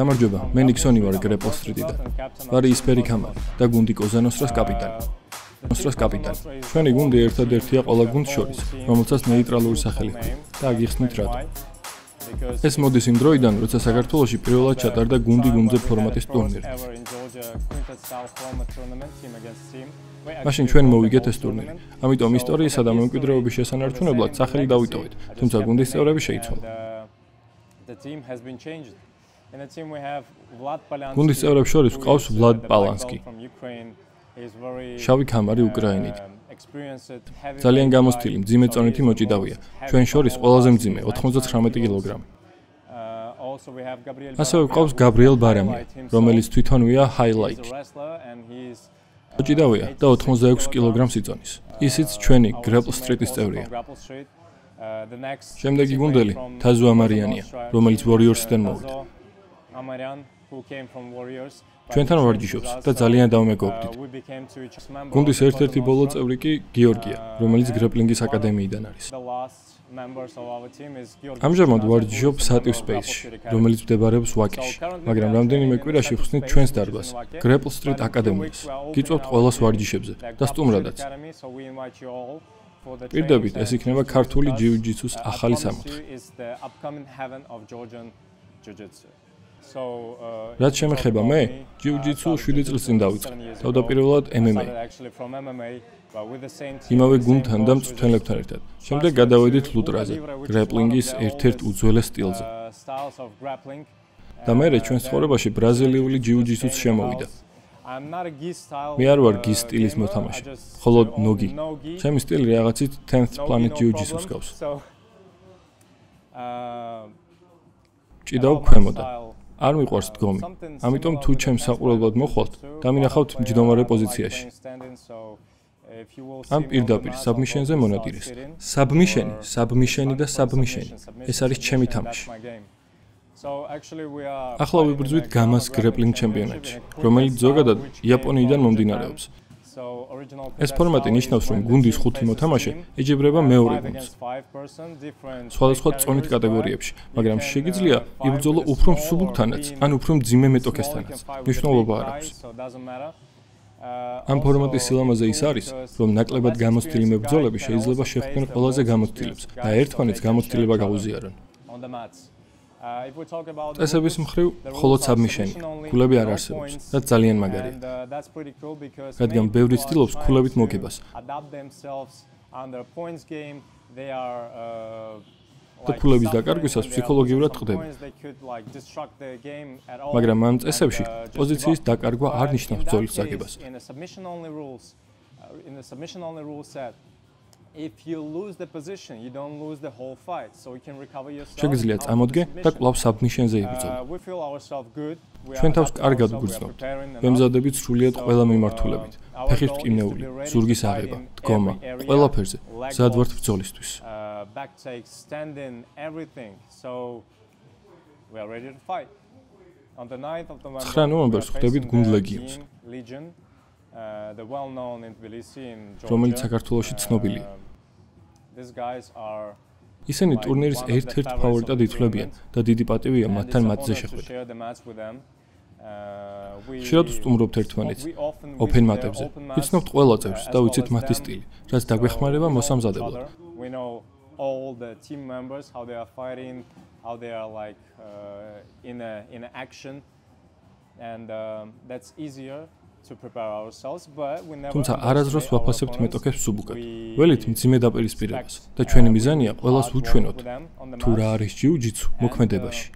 გამარჯობა, მე ნიქსონი ვარ გრეპლ სტრიტიდან. ვარ ისფერი ქამარი და გუნდი კოზანოსტრას კაპიტანი. ჩვენი გუნდი ერთადერთია ყველა გუნდს შორის, რომელსაც ნეიტრალური სახელი ჰქვია და აგიხსნით რატო. ეს მოდის იმ დროიდან, როცა საქართველოში პირველად ჩატარდა გუნდი-გუნდზე ფორმატის ტურნირი. მაშინ ჩვენ მოვიგეთ ეს ტურნირი, ამიტომ ისტორიისა და მემკვიდრეობის შესანარჩუნებლად სახელი დავიტოვეთ, თუმცა გუნდის წევრები შეიცვალა. გუნდის წევრებს შორის ვყავს ვლად პალანსკი, შავი ქამარი უკრაინით. ძალიან გამოცდილი, მძიმე წონითი მოჭიდავია. ჩვენ შორის ყველაზე მძიმე 99 კილოგრამი. ასევე ვყავს გაბრიელ ბარამია, რომელიც თვითონვეა ჰაილაიტი. მოჭიდავია და 86 კილოგრამს იწონის. ისიც ჩვენი გრეპლ სტრიტის წევრია. შემდეგი გუნდელი თაზუ ამარიანია, რომელიც ვორიორსიდან მოვიდა. ჩვენთან ვარჯიშობს და ძალიან დავმეგობრდით. გუნდის ერთ-ერთი ბოლო წევრი კი გიორგია, რომელიც გრეპლინგის აკადემიიდან არის. ამჟამად ვარჯიშობ Sativ Space-ში, რომელიც მდებარეობს ვაკეში, მაგრამ რამდენიმე კვირაში ვხსნით ჩვენს დარბაზს, გრეპლ სტრიტ აკადემიას. გიწვევთ ყველას ვარჯიშებზე და სტუმრადაც. პირდებით, ეს იქნება ქართული ჯიუ-ჯიტსუს ახალი სამოთხე. რაც შემეხება მე, ჯიუ-ჯიტსუ 7 წელს წინ დავიწყე. თავდაპირველად MMA. იმავე გუნდთან და მწვრთნელებთან ერთად. შემდეგ გადავედით ლუტრაზე, გრეპლინგის ერთ-ერთ უძველეს სტილზე. და მერე ჩვენს ცხოვრებაში ბრაზილიული ჯიუ-ჯიტსუც შემოვიდა. მე არ ვარ გის სტილის მოთამაშე, მხოლოდ ნოგი. ჩემი სტილი რაღაცით 10th Planet Jiu-Jitsu-ს გავს. ჭიდაობ ქვემოდან. არ მიყვარს დგომი. ამიტომ თუ ჩემს საყურებლად მოხვალთ, დამინახავთ მჯდომარე პოზიციაში. ამ პირდაპირ საბმიშენზე მონადირეს. საბმიშენი და საბმიშენი. ეს არის ჩემი თამაში. ახლა ვიბრძვით გამას გრეპლინგ ჩემპიონატში, რომელიც ზოგადად იაპონიიდან მომდინარეობს. ეს ფორმატი ნიშნავს, რომ გუნდის 5 მოთამაშე ეჯიბრება მეორე გუნდს. სხვადასხვა წონით კატეგორიებში, მაგრამ შეგიძლია იბრძოლო უფრო მსუბუქთანაც, ან უფრო მძიმე მეტოქესთანაც. მნიშვნელობა არ აქვს. ამ ფორმატის სილამაზე ის არის, რომ ნაკლებად გამოცდილი მებრძოლები შეიძლება შეხვდნენ ყველაზე გამოცდილებს და ერთმანეთს გამოცდილება გაუზიარონ. წესების მხრივ, მხოლოდ საბმიშენი, ქულები არ არსებობს და ძალიან მაგარია. რადგან ბევრი ცდილობს ქულებით მოგებას. და ქულების დაკარგვისას ფსიქოლოგიურად ტყდება. მაგრამ ამ წესებში პოზიციის დაკარგვა არ ნიშნავს ბრძოლის წაგებას. შეგიძლია წამოდგე და კვლავ საბმიშენზე იბრძოლო. ჩვენ თავს კარგად ვგრძნობთ. ვემზადებით სრულიად ყველა მიმართულებით. ფეხის მტკივნეული, ზურგის აღება, დგომა, ყველაფერზე. მზად ვართ ბრძოლისთვის. 9 ნოემბერს ხვდებით გუნდ ლეგიონს, რომელიც საქართველოში ცნობილია. ისინი ტურნირის ერთ-ერთ ფავორიტად ითვლებიან და დიდი პატივია მათთან მატჩზე შეხვედრა. ხშირად ვსტუმრობთ ერთმანეთს ოფენ მატებზე. ვიცნობთ ყველა წევრს და ვიცით მათი სტილი, რაც დაგვეხმარება მოსამზადებლად. თუმცა არასდროს ვაფასებთ მეტოქეს მსუბუქად. ველით მძიმე დაპირისპირებას და ჩვენი მიზანია ყველას ვუჩვენოთ, თუ რა არის ჯიუ-ჯიტსუ მოქმედებაში.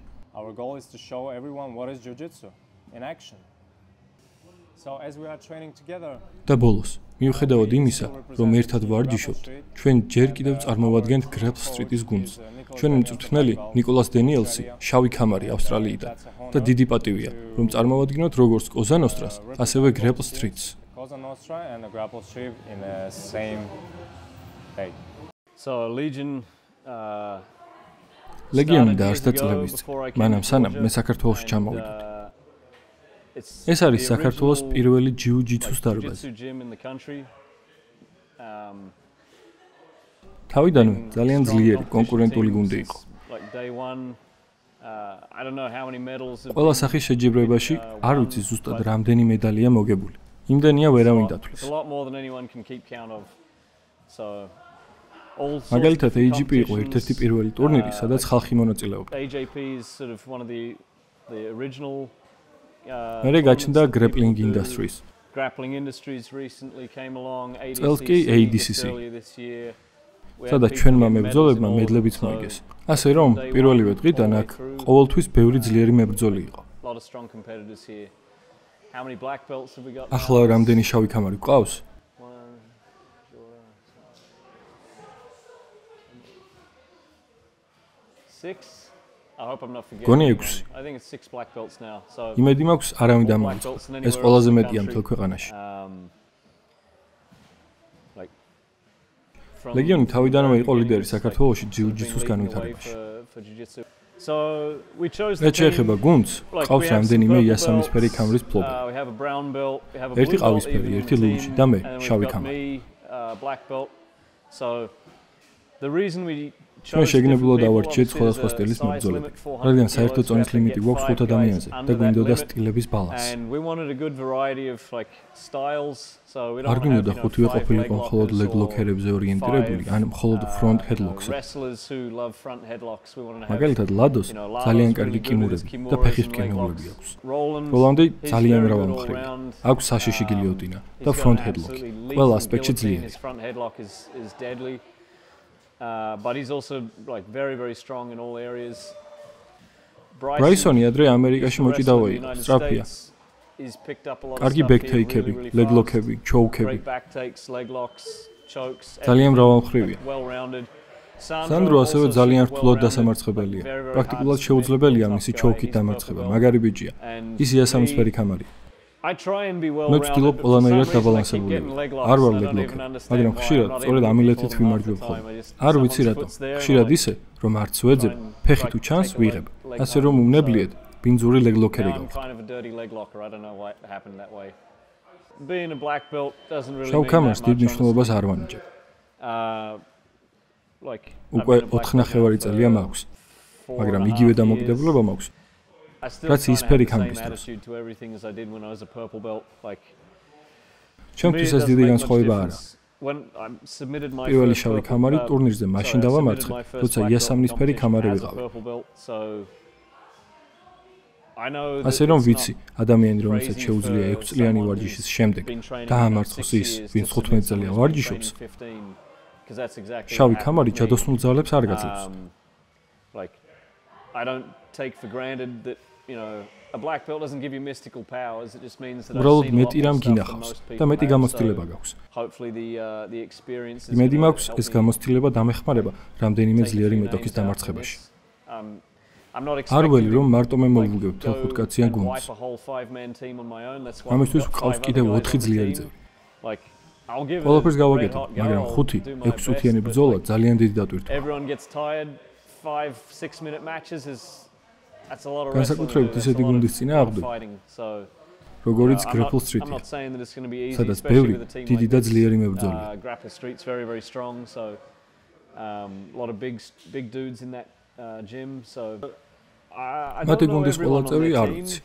და ბოლოს, მიუხედავად იმისა, რომ ერთად ვარჯიშობთ, ჩვენ ჯერ კიდევ წარმოვადგენთ გრეპლ სტრიტის გუნდს. ჩვენი მწვრთნელი ნიკოლას დენიელსი, შავი ქამარი ავსტრალიიდან და დიდი პატივია, რომ წარმოვადგინოთ როგორც კოზანოსტრას, ასევე გრეპლ სტრიტს. ლეგიონი დაარსდა წლების წინ, მანამ სანამ მე საქართველოში ჩამოვიდოდი. ეს არის საქართველოს პირველი ჯიუ-ჯიტსუს დარბაზი. თავიდანვე ძალიან ძლიერი კონკურენტული გუნდი იყო. I don't know how many medals have ყველა სახის შეჯიბრებაში არ ვიცი ზუსტად რამდენი მედალია მოგებული. იმდენია ვერავინ დათვლის. a lot more than anyone can keep count of. So მაგალითად AJP იყო ერთ-ერთი პირველი ტურნირი, სადაც ხალხი მონაწილეობდა. AJP is sort of one of the original მერე გაჩნდა Grappling Industries. Grappling Industries recently came along, წელს კი ADCC. სადაც ჩვენმა მებრძოლებმა მედლებიც მოიგეს. ასე რომ, პირველივე დღიდან აქ ყოველთვის ბევრი ძლიერი მებრძოლი იყო. ახლა რამდენი შავი ქამარი გვყავს? გონი 6. იმედი მაქვს არავინ დამოიწყო. ეს ყველაზე მეტია მთელ ქვეყანაში. ლეგიონი თავიდანვე იყო ლიდერი საქართველოში ჯიუ-ჯიტსუს განვითარებაში. რაც შეეხება გუნდს, ყავს რამდენიმე იასამნისფერი ქამრის ფლობელი. ერთი ყავისფერი, ერთი ლურჯი და მე შავი ქამარი. ჩვენ შეგნებულად ავარჩიეთ სხვადასხვა სტილის მებრძოლები, რადგან საერთო წონის ლიმიტი გვაქვს 5 ადამიანზე და გვინდოდა სტილების ბალანსი. არ გვინდოდა ხუთივე ყოფილიყო მხოლოდ ლეგ ლოკერებზე ორიენტირებული, ან მხოლოდ ფრონტ ჰედლოქზე. მაგალითად, ლადოს ძალიან კარგი კიმურები და ფეხის მტკივნეულები აქვს. როლანდი ძალიან მრავალმხრივია. აქვს საშიში გილიოტინა და ფრონტ ჰედლოკი. ყველა ასპექტში ძლიერი. But he's also like very strong in all areas. Bryson-ი ადრე ამერიკაში მოჭიდავე იყო, სწრაფია. კარგი ბექთეიქები, ლეგლოკები, ჩოუკები. ძალიან მრავალმხრივია. სანდრო ასევე ძალიან რთულად დასამარცხებელია. პრაქტიკულად შეუძლებელია მისი ჩოუკით დამარცხება, მაგარი ბიჭია. ის იასამნისფერი ქამარია. მე ვცდილობ ყველანაირად დაბალანსებული ვიყო. არ ვარ ლეგლოკერი, მაგრამ ხშირად სწორედ ამილეთით ვიმარჯვებ ხოლმე. არ ვიცი რატომ. ხშირად ისე, რომ არც ვეძებ, ფეხი თუ ჩანს, ვიღებ. ასე რომ უმნებლიეთ, ბინძური ლეგლოკერი გავხდე. შავ ქამარს დიდ მნიშვნელობას არ ვანიჭებ. უკვე 4 ნახევარი წელია მაქვს, მაგრამ იგივე დამოკიდებულება მაქვს. რაც ისფერი ქამრის დროს. ჩემთვის ეს დიდი განსხვავება არა. პირველი შავი ქამარი ტურნირზე მაშინ დავამარცხე, როცა იასამნისფერი ქამარი ვიყავი. ასე რომ ვიცი, ადამიანი რომელსაც შეუძლია 6 წლიანი ვარჯიშის შემდეგ დაამარცხოს ის, ვინც 15 წელია ვარჯიშობს. შავი ქამარი ჯადოსნულ ძალებს არ გაძლევს. I don't take for granted that a black belt doesn't give you mystical powers. It just means that უბრალოდ მეტი რამ გინახავს და მეტი გამოცდილება გაქვს. იმედი მაქვს ეს გამოცდილება დამეხმარება რამდენიმე ძლიერი მეტოქის დამარცხებაში. არ ველი რომ მარტო მე მოვუგებ თელ 5 კაციან გუნდს. ამისთვის ვყავს კიდევ 4 ძლიერი წევრი. ყველაფერს გავაკეთებ, მაგრამ 5-6 წუთიანი ბრძოლა ძალიან დიდი დატვირთვაა. განსაკუთრებით ისეთი გუნდის წინააღმდეგ, როგორიც Grapple Street-ია, სადაც ბევრი დიდი და ძლიერი მებრძოლია. მათი გუნდის ყველა წევრი არ ვიცი.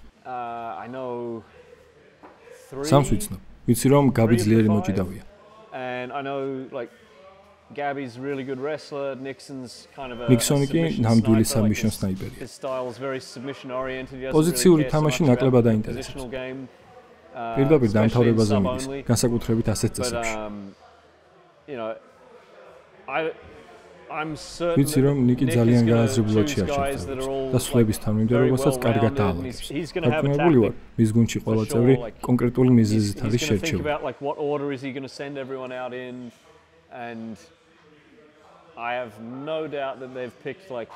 სამს ვიცნობ, ვიცი რომ გაბი ძლიერი მოჭიდავია. Gabby's really good wrestler. Nixon's kind of a Nixon კი ნამდვილი submission sniper-ია. His style is very submission oriented. პოზიციური თამაში ნაკლებად აინტერესებს. პირდაპირ დამთავრებაზე მიდის, განსაკუთრებით ასეთ წესებში. ვიცი რომ ნიკი ძალიან გააზრებულად შეარჩევს და სვლების თანმიმდევრობასაც კარგად დაალაგებს. დარწმუნებული ვარ, მის გუნდში ყველა წევრი კონკრეტული მიზეზით არის შერჩეული. And I have no doubt that they've picked like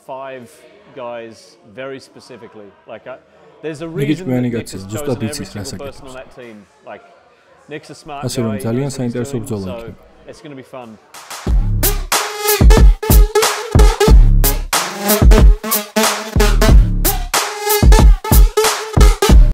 5 guys very specifically. Like there's a reason that Nick's on that team. Like Nick's a smart guy. It's going to be fun.